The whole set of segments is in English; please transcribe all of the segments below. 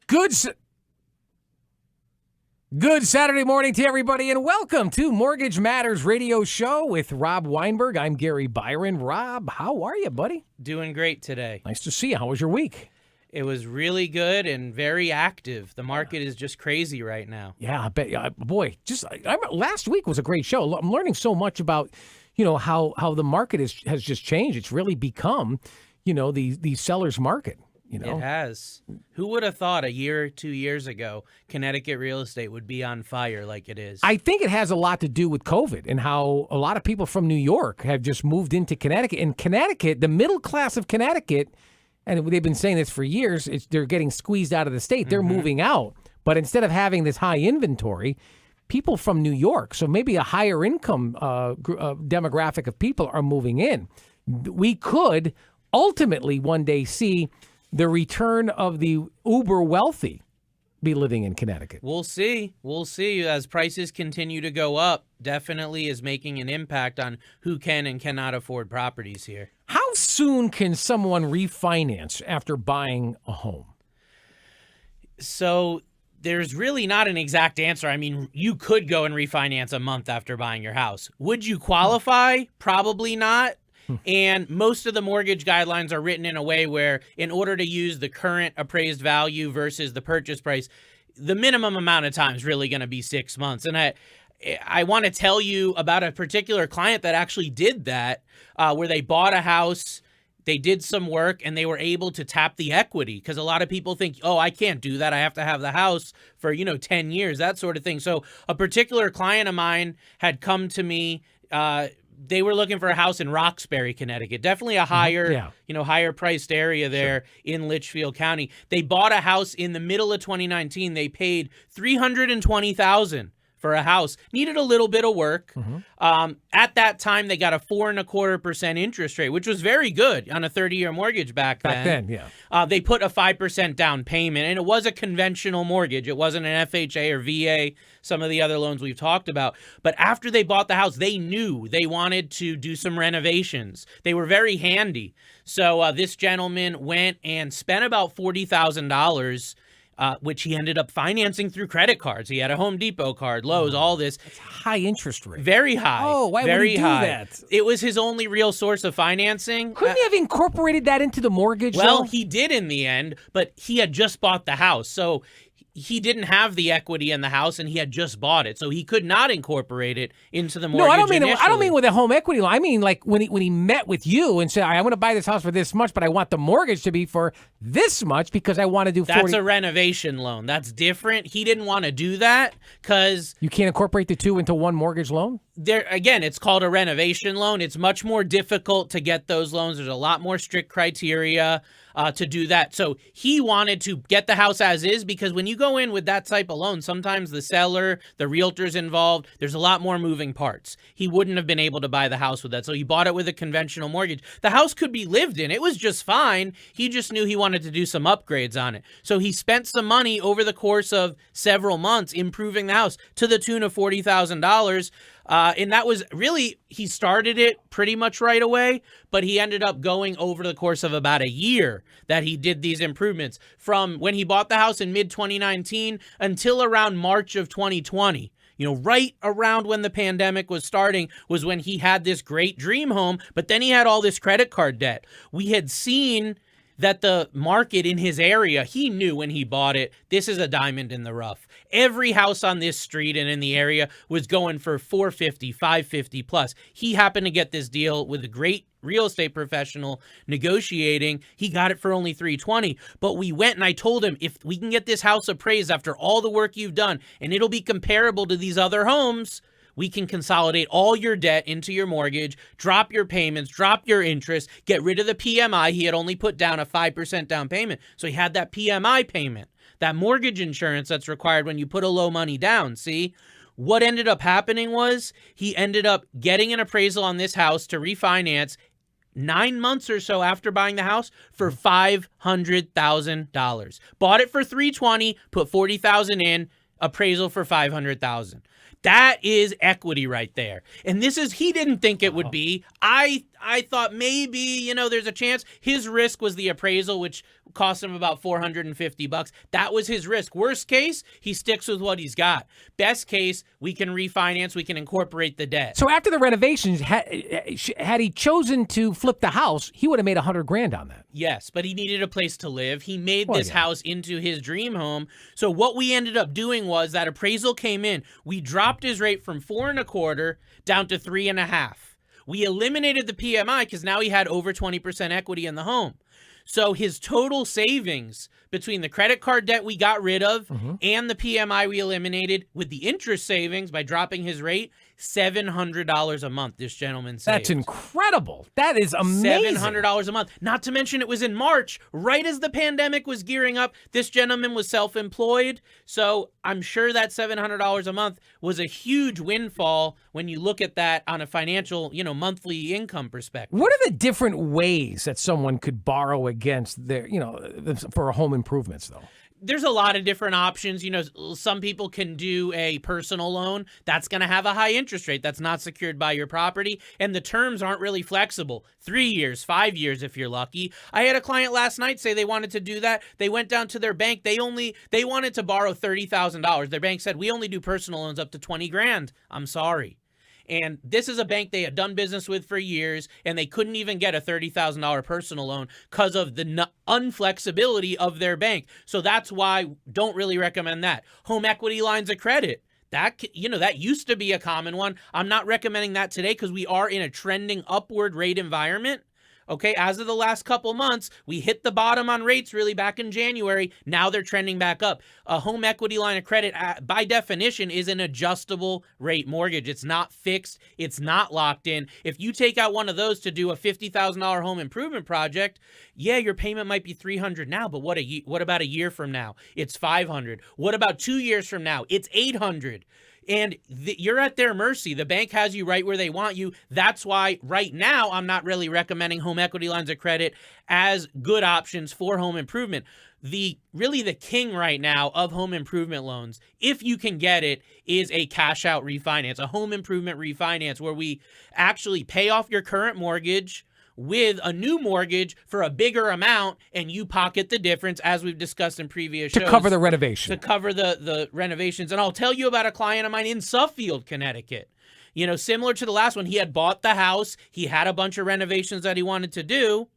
Good Saturday morning to everybody, and welcome to Mortgage Matters Radio Show with Rob Weinberg. I'm Gary Byron. Rob, how are you, buddy? Doing great today. Nice to see you. How was your week? It was really good and very active. The market is just crazy right now. Yeah, I bet. Boy, last week was a great show. I'm learning so much about, how the market has just changed. It's really become, the seller's market. It has. Who would have thought a year or 2 years ago Connecticut real estate would be on fire like it is? I think it has a lot to do with COVID and how a lot of people from New York have just moved into Connecticut. And Connecticut, the middle class of Connecticut, and they've been saying this for years, they're getting squeezed out of the state. They're moving out. But instead of having this high inventory, people from New York, so maybe a higher income demographic of people are moving in. We could ultimately one day see the return of the uber wealthy be living in Connecticut. We'll see. We'll see. As prices continue to go up, definitely is making an impact on who can and cannot afford properties here. How soon can someone refinance after buying a home? So there's really not an exact answer. I mean, you could go and refinance a month after buying your house. Would you qualify? Probably not. And most of the mortgage guidelines are written in a way where in order to use the current appraised value versus the purchase price, the minimum amount of time is really going to be 6 months. And I want to tell you about a particular client that actually did that, where they bought a house, they did some work, and they were able to tap the equity. Because a lot of people think, oh, I can't do that. I have to have the house for, 10 years, that sort of thing. So a particular client of mine had come to me. They were looking for a house in Roxbury, Connecticut. Definitely a higher, higher priced area there in Litchfield County. They bought a house in the middle of 2019. They paid $320,000 for a house. Needed a little bit of work. At that time, they got a 4.25% interest rate, which was very good on a 30-year mortgage back then. They put a 5% down payment, and it was a conventional mortgage. It wasn't an FHA or VA, some of the other loans we've talked about. But after they bought the house, they knew they wanted to do some renovations. They were very handy. So this gentleman went and spent about $40,000, which he ended up financing through credit cards. He had a Home Depot card, Lowe's, all this. That's high interest rate. Very high. Oh, why would he do that? It was his only real source of financing. Couldn't he have incorporated that into the mortgage? Well, though? He did in the end, but he had just bought the house. So he didn't have the equity in the house, and he had just bought it, so he could not incorporate it into the mortgage. No, I don't mean with a home equity loan. I mean like when he met with you and said, "I want to buy this house for this much, but I want the mortgage to be for this much because I want to do 40." That's a renovation loan. That's different. He didn't want to do that because you can't incorporate the two into one mortgage loan. There again, it's called a renovation loan. It's much more difficult to get those loans. There's a lot more strict criteria to do that. So he wanted to get the house as is because when you go in with that type of loan, sometimes the seller, the realtor's involved. There's a lot more moving parts. He wouldn't have been able to buy the house with that. So he bought it with a conventional mortgage. The house could be lived in. It was just fine. He just knew he wanted to do some upgrades on it. So he spent some money over the course of several months improving the house to the tune of $40,000. And that was really, he started it pretty much right away, but he ended up going over the course of about a year that he did these improvements from when he bought the house in mid-2019 until around March of 2020. Right around when the pandemic was starting was when he had this great dream home, but then he had all this credit card debt. We had seen that the market in his area, he knew when he bought it, this is a diamond in the rough. Every house on this street and in the area was going for $450, $550 plus. He happened to get this deal with a great real estate professional negotiating. He got it for only $320. But we went and I told him, if we can get this house appraised after all the work you've done, and it'll be comparable to these other homes, we can consolidate all your debt into your mortgage, drop your payments, drop your interest, get rid of the PMI. He had only put down a 5% down payment. So he had that PMI payment, that mortgage insurance that's required when you put a low money down. See, what ended up happening was he ended up getting an appraisal on this house to refinance 9 months or so after buying the house for $500,000. Bought it for $320, put $40,000 in, appraisal for $500,000. That is equity right there. And this is, he didn't think it would be. I I thought maybe, there's a chance. His risk was the appraisal, which cost him about $450. That was his risk. Worst case, he sticks with what he's got. Best case, we can refinance, we can incorporate the debt. So after the renovations, had he chosen to flip the house, he would have made $100,000 on that. Yes, but he needed a place to live. He made this house into his dream home. So what we ended up doing was that appraisal came in. We dropped his rate from 4.25 down to 3.5. We eliminated the PMI because now he had over 20% equity in the home. So his total savings between the credit card debt we got rid of and the PMI we eliminated with the interest savings by dropping his rate, $700 a month this gentleman saved. That's incredible. That is amazing. $700 a month. Not to mention it was in March, right as the pandemic was gearing up. This gentleman was self-employed. So I'm sure that $700 a month was a huge windfall when you look at that on a financial, monthly income perspective. What are the different ways that someone could borrow against their, for home improvements, though? There's a lot of different options. Some people can do a personal loan. That's going to have a high interest rate. That's not secured by your property. And the terms aren't really flexible. 3 years, 5 years if you're lucky. I had a client last night say they wanted to do that. They went down to their bank. They wanted to borrow $30,000. Their bank said, we only do personal loans up to $20,000. I'm sorry. And this is a bank they had done business with for years, and they couldn't even get a $30,000 personal loan because of the unflexibility of their bank. So that's why don't really recommend that. Home equity lines of credit. That used to be a common one. I'm not recommending that today because we are in a trending upward rate environment. Okay, as of the last couple months, we hit the bottom on rates really back in January. Now they're trending back up. A home equity line of credit, by definition, is an adjustable rate mortgage. It's not fixed. It's not locked in. If you take out one of those to do a $50,000 home improvement project, yeah, your payment might be $300 now, but what about a year from now? It's $500. What about 2 years from now? It's $800. And you're at their mercy. The bank has you right where they want you. That's why right now I'm not really recommending home equity lines of credit as good options for home improvement. The king right now of home improvement loans, if you can get it, is a cash-out refinance, a home improvement refinance where we actually pay off your current mortgage with a new mortgage for a bigger amount, and you pocket the difference, as we've discussed in previous shows. To cover the renovation. To cover the renovations. And I'll tell you about a client of mine in Suffield, Connecticut. Similar to the last one, he had bought the house. He had a bunch of renovations that he wanted to do.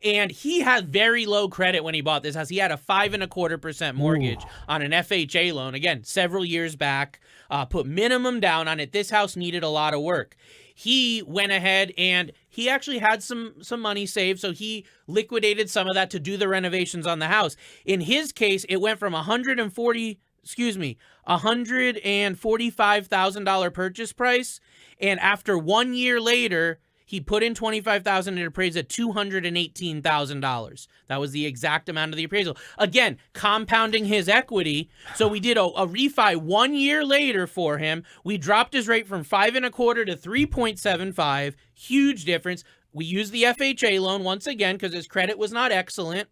And he had very low credit when he bought this house. He had a 5.25% mortgage on an FHA loan. Again, several years back, put minimum down on it. This house needed a lot of work. He went ahead and he actually had some money saved, so he liquidated some of that to do the renovations on the house. In his case, it went from $145,000 purchase price, and after 1 year later, he put in $25,000 and it appraised at $218,000. That was the exact amount of the appraisal. Again, compounding his equity. So we did a refi 1 year later for him. We dropped his rate from 5.25 to 3.75. Huge difference. We used the FHA loan once again because his credit was not excellent.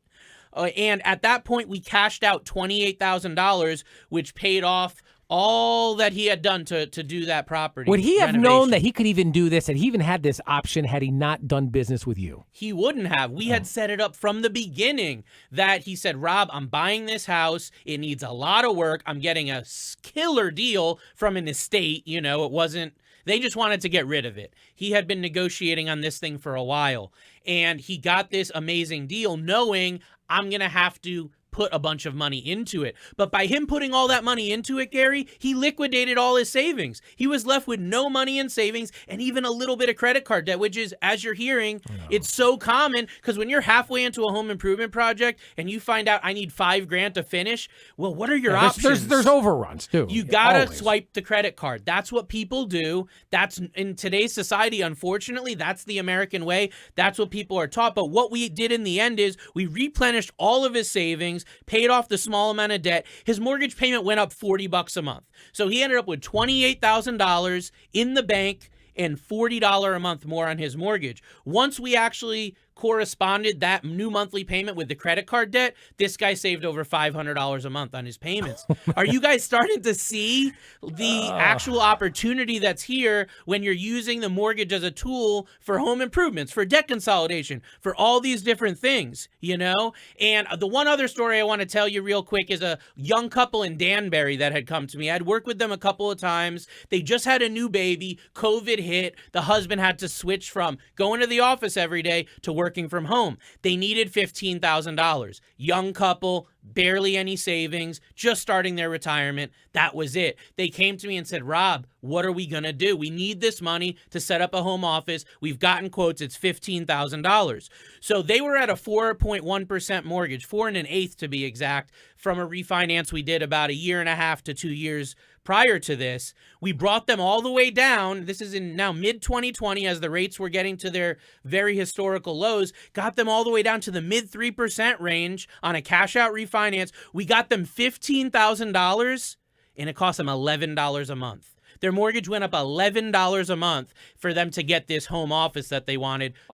And at that point, we cashed out $28,000, which paid off all that he had done to do that property. Would he have known that he could even do this, and he even had this option had he not done business with you? He wouldn't have. We had set it up from the beginning that he said, Rob, I'm buying this house. It needs a lot of work. I'm getting a killer deal from an estate. It wasn't, they just wanted to get rid of it. He had been negotiating on this thing for a while, and he got this amazing deal knowing I'm going to have to put a bunch of money into it. But by him putting all that money into it, Gary, he liquidated all his savings. He was left with no money in savings and even a little bit of credit card debt, which is, as you're hearing, it's so common because when you're halfway into a home improvement project and you find out I need $5,000 to finish, well, what are your options? There's overruns too. You gotta swipe the credit card. That's what people do. That's in today's society, unfortunately, that's the American way. That's what people are taught. But what we did in the end is we replenished all of his savings, paid off the small amount of debt. His mortgage payment went up $40 a month. So he ended up with $28,000 in the bank and $40 a month more on his mortgage. Once we actually corresponded that new monthly payment with the credit card debt, this guy saved over $500 a month on his payments. Are you guys starting to see the actual opportunity that's here when you're using the mortgage as a tool for home improvements, for debt consolidation, for all these different things, you know? And the one other story I want to tell you real quick is a young couple in Danbury that had come to me. I'd worked with them a couple of times. They just had a new baby. COVID hit. The husband had to switch from going to the office every day to working from home. They needed $15,000. Young couple, barely any savings, just starting their retirement. That was it. They came to me and said, Rob, what are we going to do? We need this money to set up a home office. We've gotten quotes. It's $15,000. So they were at a 4.1% mortgage, 4 1/8 to be exact, from a refinance we did about 1.5 to 2 years prior to this. We brought them all the way down. This is in now mid-2020 as the rates were getting to their very historical lows, got them all the way down to the mid-3% range on a cash-out refinance. We got them $15,000, and it cost them $11 a month. Their mortgage went up $11 a month for them to get this home office that they wanted